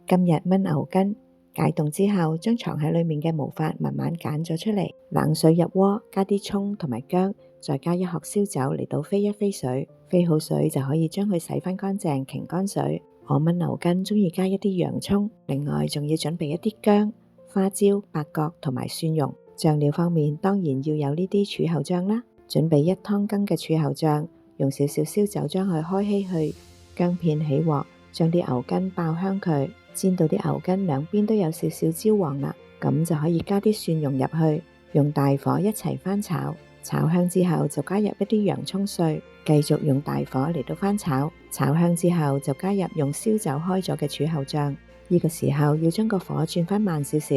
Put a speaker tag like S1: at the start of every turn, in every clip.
S1: 今日燜牛筋，解凍之後將藏喺裡面嘅毛髮慢慢揀咗出嚟，冷水入鍋，加啲葱同埋薑，再加一殼燒酒嚟到飛一飛水，飛好水就可以將佢洗返乾淨，擎乾水。我燜牛筋鍾意加一啲洋葱，另外仲要準備一啲薑、花椒、八角同埋蒜蓉。醬料方面當然要有呢啲柱侯醬啦，準備1湯羹嘅柱侯醬，用少少燒酒將佢開稀去，薑片起鑊，將啲牛筋爆香佢，煎到啲牛筋兩邊都有少少焦黃啦，咁就可以加啲蒜蓉入去，用大火一齊翻炒，炒香之後就加入一啲洋葱碎，繼續用大火嚟到翻炒，炒香之後就加入用燒酒開咗嘅柱侯醬，呢個時候要將個火轉翻慢少少，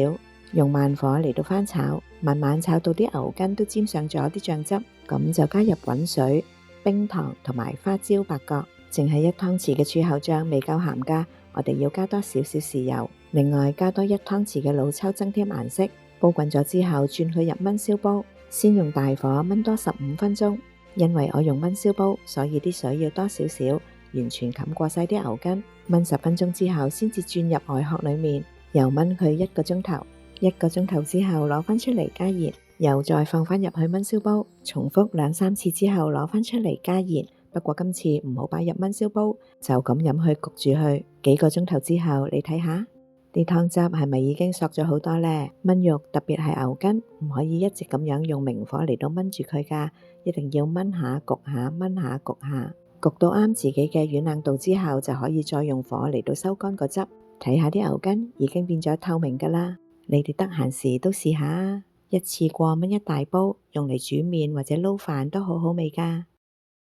S1: 用慢火嚟到翻炒，慢慢炒到啲牛筋都沾上咗啲醬汁，咁就加入滾水、冰糖同埋花椒、八角。淨係1湯匙嘅柱侯醬未夠鹹㗎，我哋要加多少少豉油，另外加多1湯匙嘅老抽增添顏色。煲滾咗之後轉佢入燜燒煲，先用大火燜多15分鐘。因為我用燜燒煲，所以啲水要多少少，完全冚過晒啲牛筋。燜10分鐘之後先至轉入外殼裡面，又燜佢1個鐘頭。1個鐘頭之後攞返出嚟加熱，又再放返入去燜燒煲，重複2、3次之後攞返出嚟加熱。不過今次唔好擺入燜燒煲，就咁飲去焗住佢。幾個鐘頭之後，你睇下啲湯汁係咪已經索咗好多呢？燜肉特別係牛筋，唔可以一直咁樣用明火嚟到燜住佢㗎，一定要燜下焗下，燜下焗下，焗到啱自己嘅軟硬度之後，就可以再用火嚟到收乾個汁。睇下啲牛筋已經變咗透明㗎啦，你哋得閒時都試下，一次過燜一大煲，用嚟煮麵或者撈飯都好好味㗎。